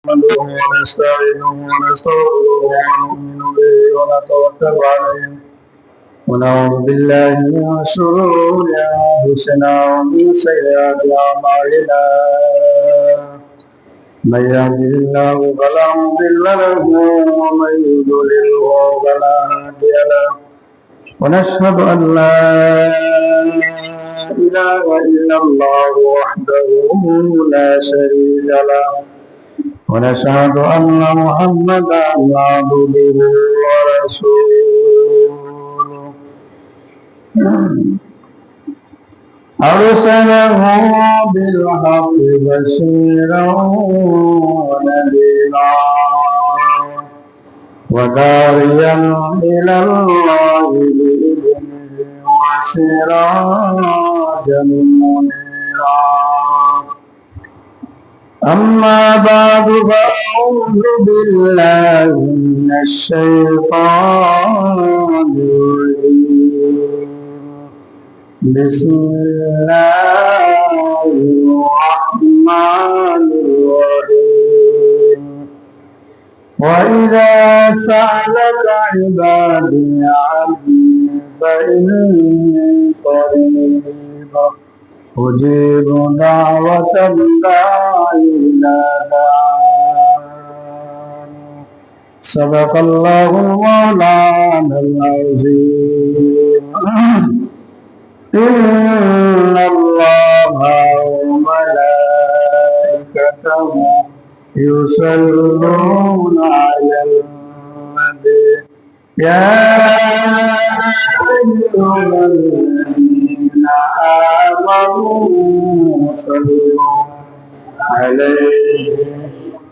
نحمده ونستعينه ونستغفره ونؤمن به ونتوكل عليه ونعوذ بالله من شرور أنفسنا ومن سيئات أعمالنا من يهده الله فلا مضل له ومن يضلله فلا هادي له ونشهد أن لا إله إلا الله وحده لا شريك له ونشهد أن محمدا عبده ورسوله أرسله بالحق بشيرا ونذيرا وداعيا إلى الله بإذنه وسراجا منيرا أما بعد فأعوذ بالله من الشيطان الرجيم بسم الله الرحمن الرحيم وإذا سألك عبادي عني فإني قريب أجيب دعوة الداعي إذا دعان صدق الله مولانا العظيم إن الله وملائكته يصلون على النبي يا أيها الذين آمنوا صلوا عليه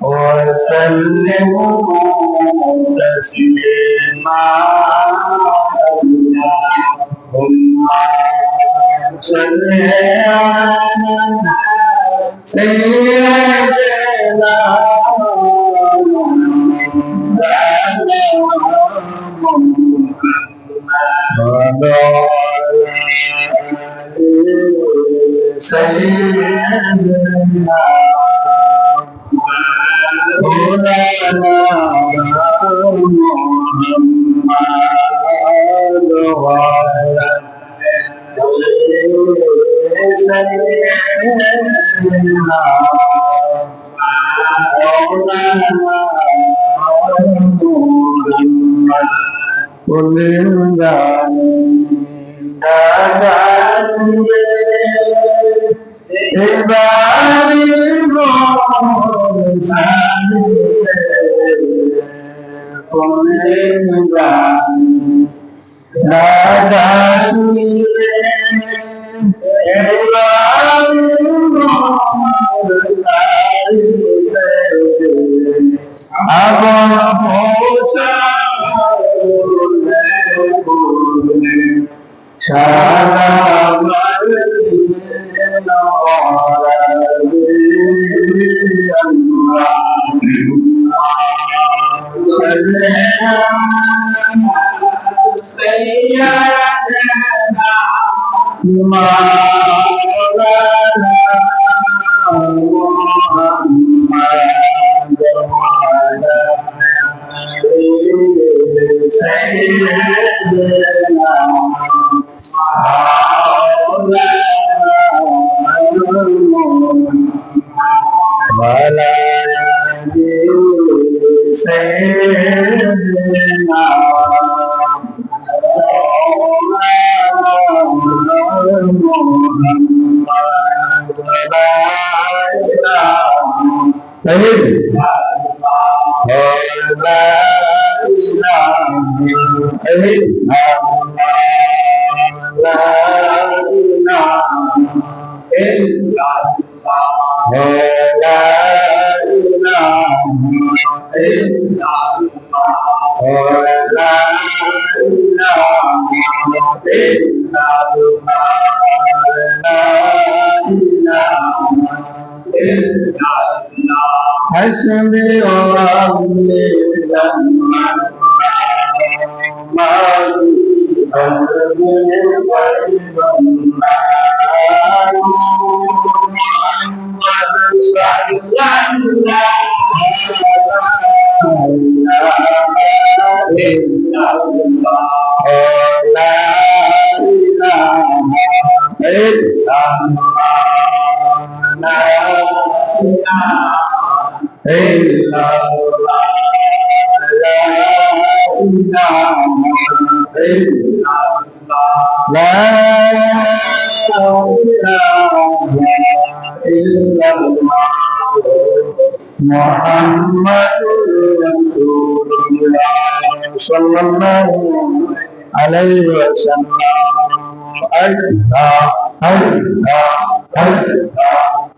وسلموا تسليما اللهم صل على سيدنا سيدنا مولانا محمد وعلى سيدنا مولانا محمد كل حسبي وربي ما قلبي غيب محمد صلى الله Muhammadur Rasulullah sallallahu alaihi wasallam. Allah, Allah, Allah,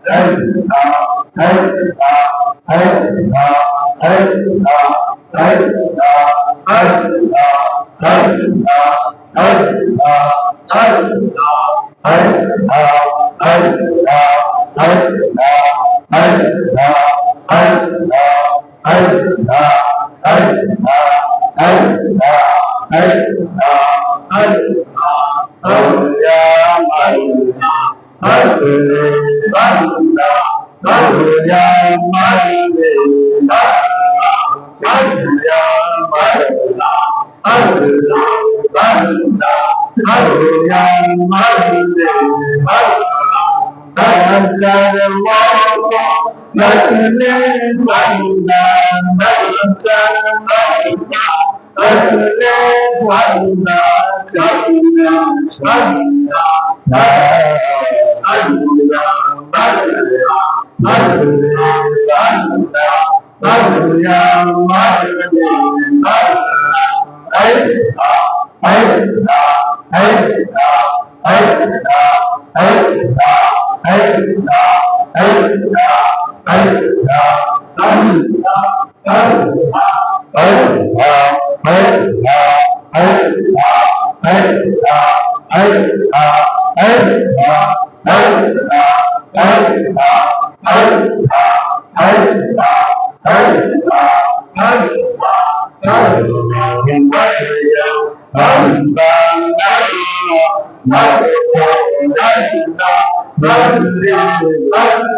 Allah, Allah, Allah,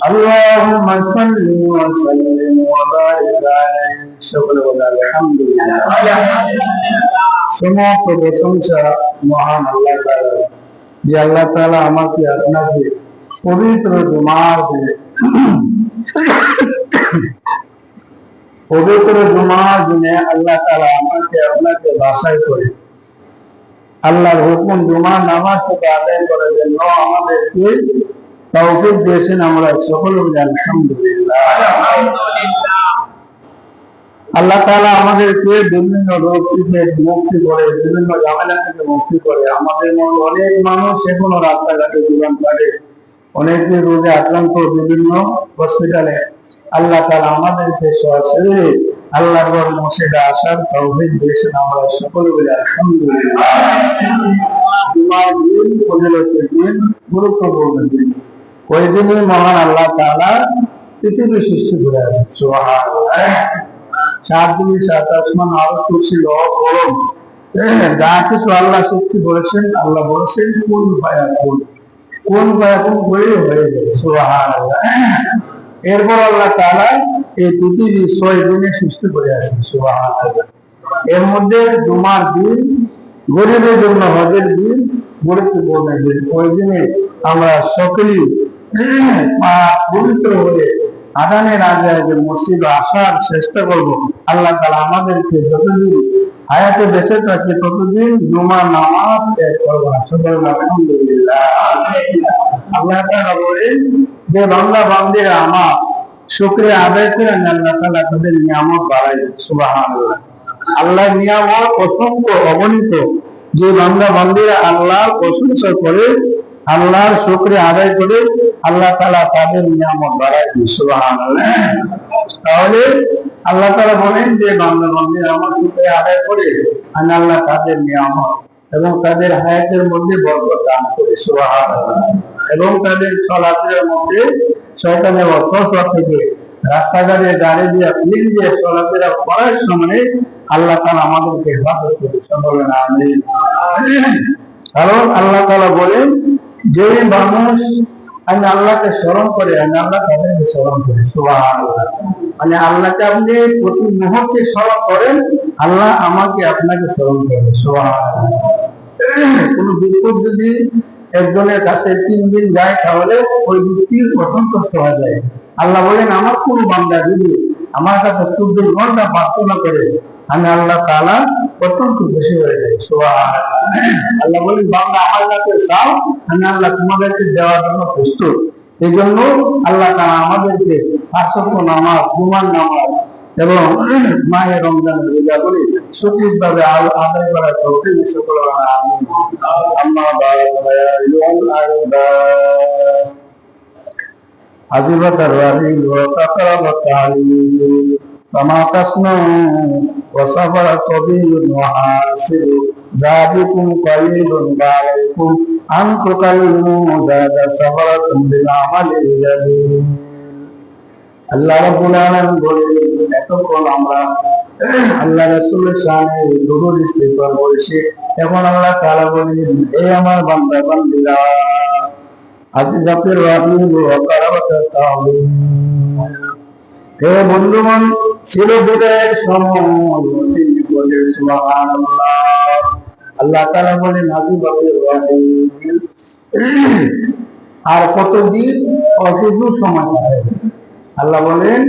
اللهم صل وسلم وبارك عليه সমস্ত প্রশংসা মহান আল্লাহ তাআলা। যে আল্লাহ তাআলা আমাকে আপনাকে পবিত্র জুমার দিনে আল্লাহ তাআলা আমাকে আপনাকে বাছাই করে আল্লাহর হুকুম জুমার নামাজ থেকে আদায় করার জন্য আমাদেরকে তৌফিক দিয়েছেন। আমরা সকলে বলি আলহামদুলিল্লাহ। আল্লাহ তাআলা আমাদেরকে বিভিন্ন রোগ থেকে মুক্তি করে, বিভিন্ন ঝামেলা থেকে মুক্তি করে। আমাদের মতো অনেক মানুষ এখনো রাস্তাঘাটে জীবন কাটে, অনেকে রোগে আক্রান্ত বিভিন্ন হসপিটালে। আল্লাহ তাআলা আমাদেরকে সরাসরি আল্লাহর ঘর মসজিদে আসার তৌফিক দিয়েছেন। আমরা সকলে বলি আলহামদুলিল্লাহ। জুমার দিন ফজিলতের দিন, গুরুত্বপূর্ণ দিন। ওই দিনই মহান আল্লাহ তাআলা পৃথিবী সৃষ্টি করে আছে। সুবহানাল্লাহ। সাত দিন সাত আসমান আরো করছিল গরম, যা কিছু আল্লাহ সৃষ্টি করেছেন, আল্লাহ বলেছেন কোন ফায়াকুন, কোন ফায়াকুন করে হয়ে যাবে। সুবহানাল্লাহ। এরপর আল্লাহ তাআলা এই পৃথিবী 6 দিনে সৃষ্টি করে আসেন। সুবহানাল্লাহ। এর মধ্যে জুমার দিন গরিবের জন্য হজের দিন গুরুত্বপূর্ণ দিন। ওই দিনে আমরা সকলেই পবিত্র হয়ে আজানের আগে আগে মসজিদে আসার চেষ্টা করব। আল্লাহ তাআলা আমাদেরকে যতদিন হায়াতে বেঁচে থাকি ততদিন জুমার নামাজ ত্যাগ করবো না। আলহামদুলিল্লাহ। আল্লাহ তাআলা বলেন যে বান্দা বান্দিরা আমার শুকরিয়া আদায় করে আল্লাহ তাআলা তাদের নিয়ামত বাড়ায়। সুবহানাল্লাহ। আল্লাহর নিয়ামত অসংখ্য অগণিত। যে বান্দা বান্দিরা আল্লাহর প্রশংসা করে, আল্লাহর শুকরিয়া আদায় করে, আল্লাহ তাআলা তাদের নিয়ামত বাড়ায় দেয়। সুবহানাল্লাহ। তাহলে আল্লাহ তাআলা বলেন যে বান্দা বান্দিরা আমার শুকরিয়া আদায় করে, আমি আল্লাহ তাদের নিয়ামত এবং তাদের হায়াতের মধ্যে বরকত দান করে। সুবহানাল্লাহ। এবং তাদের চলাফেরার মধ্যে শয়তানের ওয়াসওয়াসা থেকে রাস্তাঘাটে গাড়ি দিয়ে প্লেন দিয়ে চলাফেরা করার সময় আল্লাহ তাআলা আমাদেরকে হেফাজত করে। বলেন আমিন। কারণ আল্লাহ তাআলা বলেন যে মানুষ আমি আল্লাহকে স্মরণ করে, আমি আল্লাহ তাদেরকে স্মরণ করি। সুবহানাল্লাহ। মানে আল্লাহকে আপনি প্রতি মুহূর্তে স্মরণ করেন, আল্লাহ আমাকে আপনাকে স্মরণ করে। সুবহানাল্লাহ। কোন বিপদ যদি একজনের কাছে 3 দিন যায় তাহলে ওই ব্যক্তির অসন্তুষ্ট হয়ে যায়। আল্লাহ বলেন আমার কোন বান্দা যদি আমার কাছে 24 ঘন্টা প্রার্থনা করে, আমি আল্লাহ তাআলা অত্যন্ত খুশি হয়ে যাই। সুবহানাল্লাহ। আল্লাহ বলেন বান্দা আমার কাছে চাও, আমি আল্লাহ তোমাদেরকে দেওয়ার জন্য প্রস্তুত। এই জন্য আল্লাহ তাআলা আমাদেরকে 5 ওয়াক্ত নামাজ, জুমার নামাজ এবং মাহে রমজানের রোজাগুলি সঠিকভাবে আদায় করার তৌফিক দান করুন। আমিন। আম্মা বা'দ ফায়া আইয়ুহাল আহবাব عزبت الرحيل وكثر التعليل فما تصنعوا وصبر طويل وحاسر ذلكم قليل عليكم أن تكلموا زاد صبركم بالعمل الجليل। আল্লাহ রাব্বুল আলামিন বলেন এতক্ষণ আমরা আল্লাহ রাসূলের শানে দুরূদ ইস্তিগফার করেছি, এখন আল্লাহ তাআলা বলেন হে আমার বান্দা বান্দীরা আজিজাতের রাহিল ওয়া কারাবাতাত তাওলিল, হে বন্ধুগণ ছিল বিদায়ের সময় অতি বিপদে। সুবহানাল্লাহ। আল্লাহ তাআলা বলেন আজিজাতের রাহিল, আর কতদিন অতিদূর সময় আছে। আল্লাহ বলেন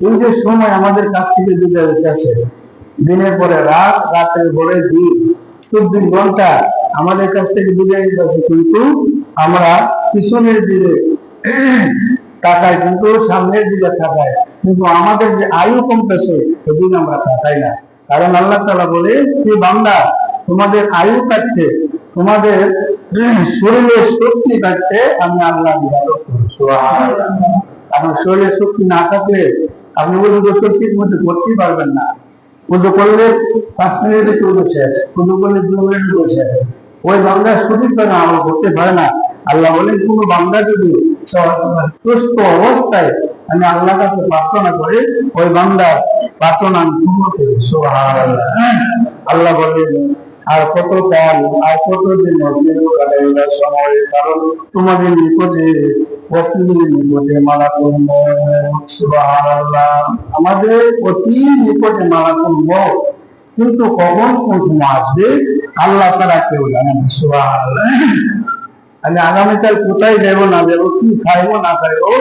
এই যে সময় আমাদের কাছ থেকে বিদায় হইতেছে, দিনের পরে রাত, রাতের পরে দিন, 24 ঘন্টা আমাদের কাছ থেকে বিদায় হইতেছে, কিন্তু আমরা পিছনের দিকে তাকাই, কিন্তু সামনের দিকে তাকাই, কিন্তু আমাদের যে আয়ু কমতেছে সেদিন আমরা তাকাই না। কারণ আল্লাহ তাআলা বলে যে বান্দা তোমাদের আয়ু থাকতে, তোমাদের শরীরের শক্তি থাকতে আমি আল্লাহ ইবাদত করি। সুবহানাল্লাহ। কারণ শরীরের শক্তি না থাকলে আপনি ওই শক্তির মধ্যে করতেই পারবেন না। উদু করলে 5 মিনিটের ভিতরে উদু শেষ, উদু করলে 2 মিনিট উদু শেষ। ওই বান্দা সঠিকভাবে আমল করতে পারে না। আল্লাহ বলেন কোন বান্দা যদি সুস্থ অবস্থায় আমি আল্লাহর কাছে প্রার্থনা করে, ওই বান্দার প্রার্থনা আমি কবুল করি। সুবহানাল্লাহ। আল্লাহ বলেন আর কত কাল আর কতদিন কাটাইবার সময়, কারণ তোমাদের নিকটে অতি নিকটে মালাকুল মউত। সুবহানাল্লাহ। আমাদের অতি নিকটে মালাকুল মউত, কিন্তু কখন কোন সময় আসবে আল্লাহ ছাড়া কেউ জানে না। সুবহানাল্লাহ। আমি আগামীকাল কোথায় যাবো না যাবো, কি খাইবো না খাইবো,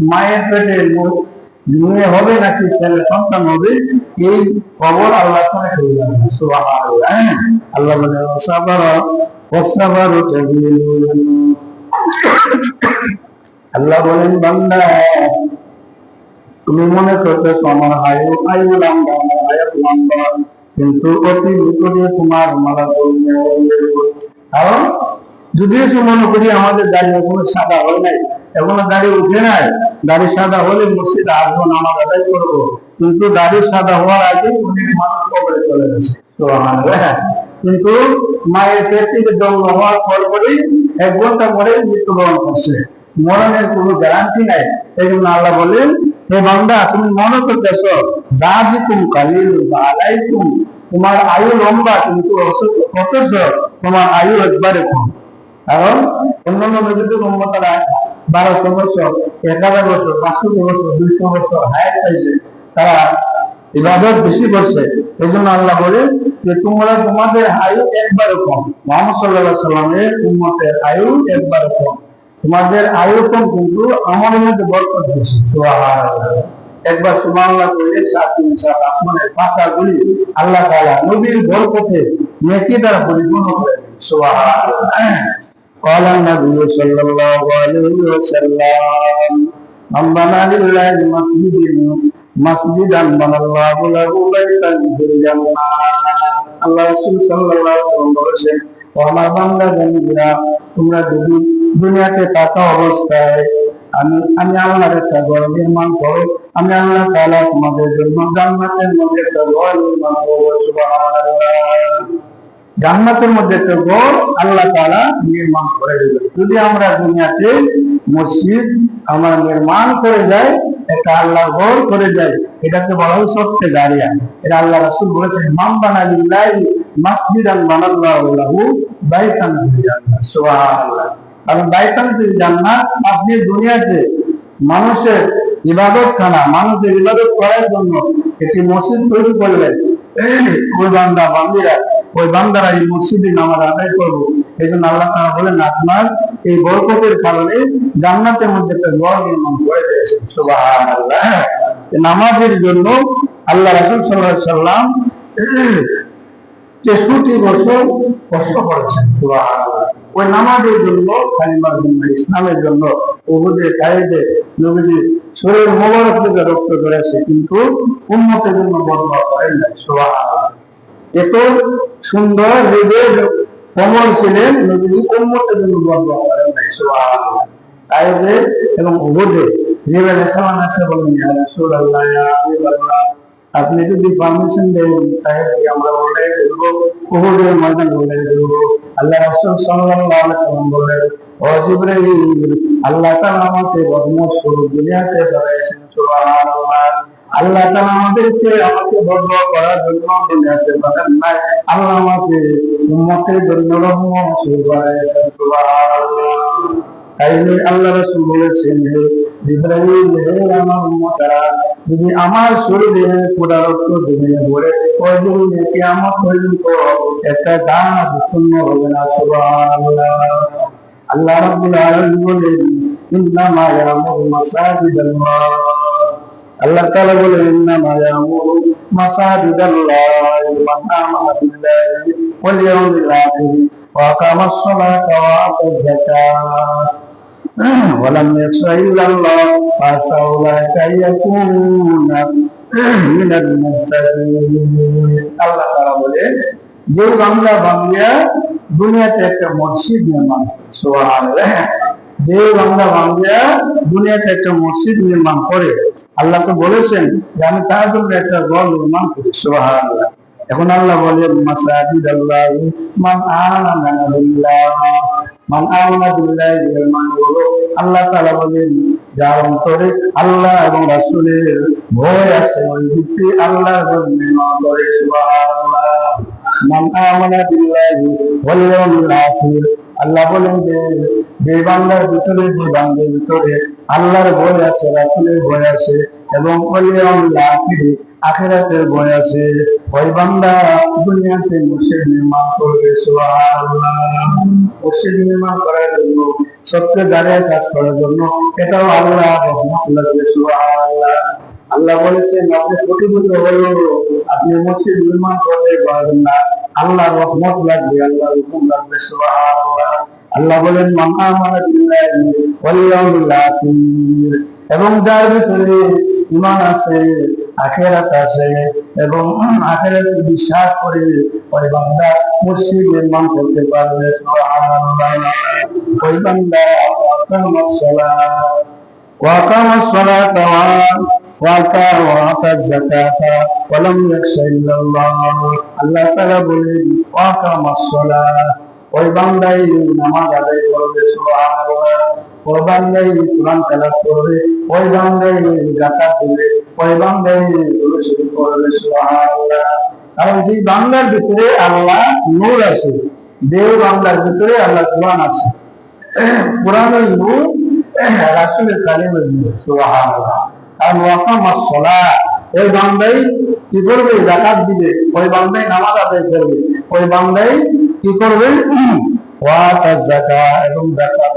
মায়ের পেটে মেয়ে হবে নাকি ছেলে সন্তান হবে, এই খবর আল্লাহ ছাড়া কেউ জানে না। সুবহানাল্লাহ। আল্লাহ বলে আল্লাহ বলেন বান্দা তুমি মনে করতেছো আমার আয়ু লম্বা, আমার হায়াত লম্বা, কিন্তু অতি নিকটে তোমার মালাকুল মউত। কারণ যদিও সে মনে করি আমাদের দাড়ি এখনো সাদা হয় নাই, এখনো দাড়ি উঠে নাই, দাড়ি সাদা হলে মসজিদে আসবো, নামাজ আদায় করবো, কিন্তু দাড়ি সাদা হওয়ার আগে অনেক মানুষ কবরে চলে গেছে। সুবহানাল্লাহ। কিন্তু মায়ের পেট থেকে জন্ম হওয়ার পরপরই 1 ঘন্টা পরে মৃত্যুবরণ করছে, মরণের কোনো গ্যারান্টি নাই। এই জন্য আল্লাহ বলেন হে বান্দা তুমি মনে করতেছ জাজিকুম কালিল আলাইকুম, তোমার আয়ু লম্বা কিন্তু অথচ তোমার আয়ু একবারে কম। কারণ অন্যান্য নবীদের উম্মতরা 1200 বছর, 1000 বছর, 500 বছর, 200 বছর হায়াত পাইছে, তারা ইবাদত বেশি করছে। এই জন্য আল্লাহ বলে যে তোমরা তোমাদের আয়ু একবারে কম। মুহাম্মদ সাল্লাল্লাহু আলাইহি সাল্লামের উম্মতের আয়ু একবারে কম, তোমাদের আয়ু কম কিন্তু আমলের মধ্যে বরকত বেশি। সুবহানাল্লাহ। একবার সুবহানাল্লাহ বলে 7 দিন 7 আসমানের পাতাগুলি আল্লাহ তাআলা নবীর বরকতে নেকি দ্বারা পরিপূর্ণ করে দেন। সুবহানাল্লাহ। قال النبي صلى الله عليه وسلم من بنى لله مسجدا بنى الله له بيتا في الجنة। আল্লাহ রাসূল সাল্লাল্লাহু আলাইহি ওয়াসাল্লাম বলেছেন, ও আমার বান্দা বান্দীরা, তোমরা যদি দুনিয়াতে থাকা অবস্থায় আমি আল্লাহর একটা ঘর নির্মাণ করো, আমি আল্লাহ তাআলা তোমাদের জন্য জান্নাতের মধ্যে একটা ঘর নির্মাণ করব। সুবহানাল্লাহ। জান্নাতের মধ্যে একটা ঘর আল্লাহ তাআলা নির্মাণ করে দেবেন। যদি আমরা দুনিয়াতে মসজিদ আমরা নির্মাণ করে যাই, একটা আল্লাহর ঘর করে যাই, এটাকে বলা হয় সবচেয়ে জারিয়া। এটা আল্লাহ রাসূল বলেছেন, মান বানা লিল্লাহি মাসজিদান বানাল্লাহু লাহু বাইতান ফিল জান্নাহ। সুবহানাল্লাহ। কারণ বাইতান ফিল জান্নাহ, আপনি দুনিয়াতে মানুষের ইবাদত খানা, মানুষের ইবাদত করার জন্য একটি মসজিদ তৈরি করলেন, ওই বান্দা বান্দিরা, ওই বান্দারা এই মসজিদে নামাজ আদায় করবো। এই জন্য আল্লাহ তাআলা বলেন, আপনার এই বরকতের কারণে জান্নাতের মধ্যে একটা ঘর নির্মাণ করে দিয়েছেন। সুবহানাল্লাহ। নামাজের জন্য আল্লাহ রাসূল সাল্লাল্লাহু আলাইহি সাল্লাম 63 বছর কষ্ট করেছেন। সুবহানাল্লাহ। ওই নামাজের জন্য, কালিমার জন্য, ইসলামের জন্য উহুদের কায়েদে নবীজি শরীর মোবারক থেকে রক্ত করেছে, কিন্তু উম্মতের জন্য বদয়া করেন নাই। সুবহানাল্লাহ। এত সুন্দর হৃদয়ের কোমল ছিলেন নবীজি, উম্মতের জন্য বদয়া করেন নাই। সুবহানাল্লাহ। কায়েদে এবং উহুদে জিবরাইল সালাম এসে বলেন, ইয়া রাসূলুল্লাহ, ইয়া হাবিবাল্লাহ, আপনি যদি পারমিশন দেন তাহলে আমরা উল্লেখ করবো, উহুদের ময়দান উল্লেখ করবো। আল্লাহ রাসূল সাল্লাল্লাহু আলাইহি ওয়াসাল্লাম বলেন, ও জিবরাইল, আল্লাহ তাআলা আমাকে বদমত স্বরূপ দুনিয়াতে পাঠাইছেন। সুবহানাল্লাহ। আল্লাহ তাআলা আমাকে বদয়া করার জন্য দুনিয়াতে পাঠান নাই, আল্লাহ আমাকে উম্মতের জন্য রহমত স্বরূপ পাঠাইছেন। সুবহানাল্লাহ। তাই আল্লাহ রাসূল বলেছেন, হে জিবরাইল, হে আমার উম্মতরা, যদি আমার শরীরে পুরা রক্ত জমিয়ে পড়ে, ওই দিন কিয়ামত পর্যন্ত একটা দানা বিচ্ছিন্ন হবে না। সুবহানাল্লাহ। আল্লাহ রাব্বুল আলামিন বলেন, ইন্নামা ইয়ামুরু মাসাজিদাল্লাহ, আল্লাহ তাআলা বলেন, ইন্নামা ইয়ামুরু মাসাজিদাল্লাহ মান আমানা বিল্লাহি ওয়াল ইয়াউমিল আখির ওয়া আকামাস সালাতা ওয়া আতাজ যাকাত ওয়ালাম ইয়াখশা ইল্লাল্লাহ ফাসা উলাইকা ইয়াকুনুনা মিনাল মুত্তাকিন। আল্লাহ তাআলা বলেন, যে বান্দা বান্দিয়া দুনিয়াতে একটা মসজিদ নির্মাণ করে। সুবহানাল্লাহ। যে বান্দা বান্দিয়া দুনিয়াতে একটা মসজিদ নির্মাণ করে, আল্লাহ তো বলেছেন যে আমি তার জন্য একটা ঘর নির্মাণ করি। সুবহানাল্লাহ। এখন আল্লাহ বলেন, মাসাজিদাল্লাহ মান আমানা বিল্লাহ, মান আমানা বিল্লাহ এর মানে হলো, আল্লাহ তাআলা বলেন, যার অন্তরে আল্লাহ এবং রাসূলের ভয় আছে, ওই ব্যক্তি আল্লাহর ঘর নির্মাণ করে। সুবহানাল্লাহ। মান আমানা বিল্লাহি ওয়াল ইয়াউমিল আখির, আল্লাহ বলেন যে বান্দার ভিতরে, যে বান্দার ভিতরে আল্লাহর ভয় আছে, রাসূলের ভয় আছে এবং ওয়াল ইয়াউমিল আখির, আখিরাতের ভয় আছে, ওই বান্দা দুনিয়াতে মসজিদ নির্মাণ করবে। সুবহানাল্লাহ। মসজিদ নির্মাণ করার জন্য, সবচেয়ে জারিয়া কাজ করার জন্য, এটাও আল্লাহ রহমত লাগবে। সুবহানাল্লাহ। আল্লাহ বলেছেন, আপনি কোটিপতি হলেও আপনি মসজিদ নির্মাণ করতে পারবেন না, আল্লাহ রহমত লাগবে, আল্লাহ হুকুম লাগবে। সুবহানাল্লাহ। আল্লাহ বলেন, মান আমানা বিল্লাহি ওয়াল ইয়াউমিল আখির, এবং যার ভিতরে ঈমান আছে, আখিরাত আছে এবং আখিরাতে বিশ্বাস করে, ওই বান্দা মসজিদ নির্মাণ করতে পারবে। সুবহানাল্লাহ। ওই বান্দা وأقام الصلاة وآتى الزكاة ولم يخش إلا الله। আল্লাহ তাআলা বলেন, وأقام الصلاة, ওই বান্দাই নামাজ আদায় করবে। সুবহানাল্লাহ। ওই বান্দাই কোরআন তেলাওয়াত করবে, ওই বান্দাই যাকাত দিবে, ওই বান্দাই দুরূদ শরীফ পড়বে। সুবহানাল্লাহ। কারণ যে বান্দার ভিতরে আল্লাহ নূর আছে, যে বান্দার ভিতরে আল্লাহ কোরআন আছে, কোরআনের নূর, রাসূলের কালিমের নূর। সুবহানাল্লাহ। আর ওয়াকামাস সালাত, ওই বান্দাই কি করবে? যাকাত দিবে, ওই বান্দাই নামাজ আদায় করবে, ওই বান্দাই কি করবে? ওয়াতা যাকাত, এবং যাকাত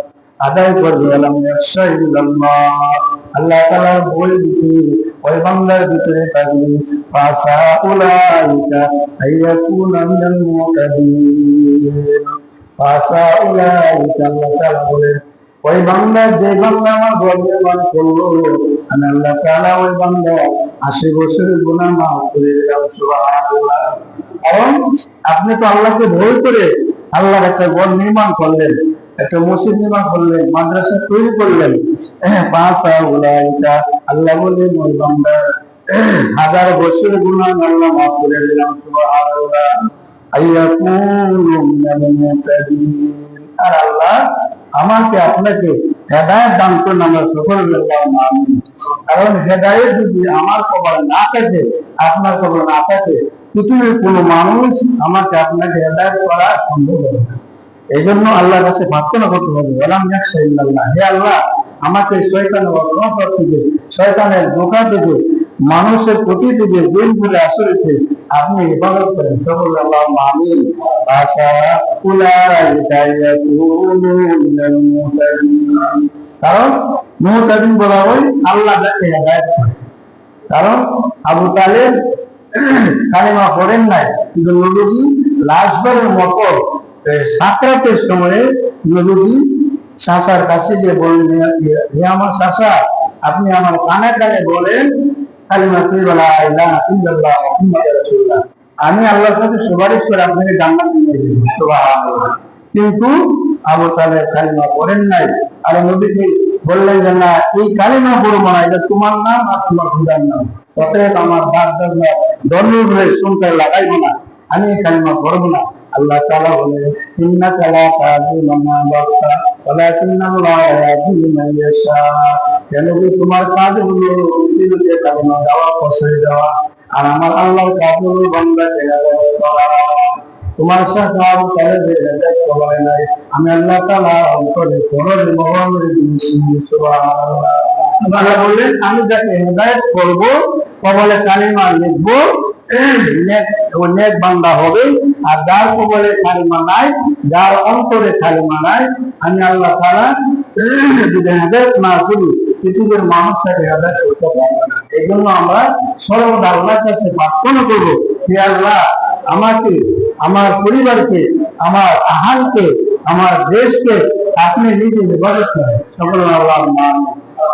আদায় করবে। আলাম ইয়াখশা ইল্লাল্লাহ, আল্লাহ তাআলার ভয় দিতে ওই বান্দার ভিতরে থাকবে। ফাসা উলাইকা আইয়াকুনা মিনাল মুতাদিন। ফাসা উলাইকা, আল্লাহ তাআলা বলেন ওই বান্দা, যে বান্দা আমার গর্বে মান করলো, আমি আল্লাহ তাআলা ওই বান্দা 80 বছরের গুনাহ মাফ করে দিলাম। সুবহানাল্লাহ। কারণ আপনি তো আল্লাহকে ভয় করে আল্লাহর একটা ঘর নির্মাণ করলেন, একটা মসজিদ নির্মাণ করলেন, মাদ্রাসা তৈরি করলেন। পাঁচা উলাইকা, আল্লাহ বলেন ওই বান্দা 1000 বছরের গুনাহ আল্লাহ মাফ করে দিলাম। সুবহানাল্লাহ। আইয়াকুনু মিনাল মুতাদিন। আর আল্লাহ আমাকে আপনাকে হেদায়েত দান করুন, আমরা সকল বললাম আমিন। কারণ হেদায়েত যদি আমার কপালে না থাকে, আপনার কপালে না থাকে, পৃথিবীর কোনো মানুষ আমাকে আপনাকে হেদায়েত করা সম্ভব হবে না। এই জন্য আল্লাহর কাছে প্রার্থনা করতে হবে, ওয়ালাম ইয়াখশা ইল্লাল্লাহ, হে আল্লাহ আমাকে শয়তানের অপরাধ থেকে, শয়তানের ধোঁকা থেকে, মানুষের প্রতি থেকে, জুলমুল আসরে থেকে আপনি হেফাজত করেন। সকল আল্লাহুম্মা আমিন। আশা উলাইকা ইয়াকুনু মিনাল মুতাদিন। কারণ মুতাদিন বলা হয় আল্লাহ যাকে হেদায়েত করে। কারণ আবু তালেব কালিমা পড়েন নাই, কিন্তু নবীজি লাশবারের মতো সাকরাতের সময়ে নবীজি চাচার কাছে যে বলেন, হে আমার চাচা, আপনি আমার কানে কানে বলেন কালিমা লা ইলাহা ইল্লাল্লাহ মুহাম্মাদুর রাসূলুল্লাহ, আমি আল্লাহর কাছে সুপারিশ করে আপনাকে জান্নাতে নিয়ে যাব। সুবহানাল্লাহ। কিন্তু আবু তালেব কালিমা পড়েন নাই। আর নবীজি বললেন যে না, এই কালিমা পড়বো না, এটা তোমার নাম আর তোমার খোদার নাম, অতএব আমার বাপ দাদা দলিল হয়ে শুনতে লাগাইবো না, আমি এই কালিমা পড়বো না। আল্লাহ তাআলা বলেন, ইন্নাকা লা তাহদি মান আহবাবতা ওয়ালাকিন্নাল্লাহ ইয়াহদি মান ইয়াশা। কেন কি তোমার কাজ হলো পৃথিবীতে কালিমা দেওয়া, পৌঁছে দেওয়া, আর আমার আল্লাহর কাজ হলো বান্দাকে হেদায়েত করা। তোমার সাথে আবু তালেবের হেদায়েত করা নাই, আমি আল্লাহ তাআলা অন্তরে পররে মহরমের দিয়েছি। সুবহানাল্লাহ। আল্লাহ বললেন আমি যাকে হেদায়েত করব, কবলে কালিমা লিখবো, নেক বান্দা হবে। আর যার কবলে কালিমা নাই, যার অন্তরে কালিমা নাই, আমি আল্লাহ তাআলা যদি হেদায়েত না করি, পৃথিবীর মানুষ তাকে হেদায়েত করতে পারবে না। এই জন্য আমরা সর্বদা আল্লাহর কাছে প্রার্থনা করবো, হে আল্লাহ আমাকে, আমার পরিবারকে, আমার আহালকে, আমার দেশকে আপনি নিজে হেফাজত করেন। সকল আল্লাহ।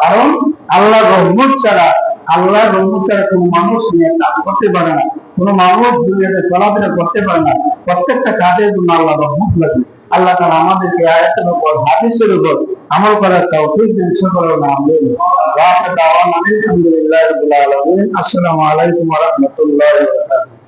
কারণ আল্লাহ রহমত ছাড়া, আল্লাহর রহমত ছাড়া কোনো মানুষ নিয়ে কাজ করতে পারে না, কোনো মানুষ দুনিয়াতে চলাফেরা করতে পারে না। প্রত্যেকটা কাজের জন্য আল্লাহ রহমত লাগে। আল্লাহ তাআলা আমাদেরকে আয়াতের উপর, হাদিসের উপর আমল করার তৌফিক দেন। সকলের নাম আমিন। ওয়া আখিরু দাওয়ানা আলহামদুলিল্লাহি রাব্বিল আলামিন। আসসালামু আলাইকুম ওয়া রাহমাতুল্লাহি ওয়া বারাকাতুহু।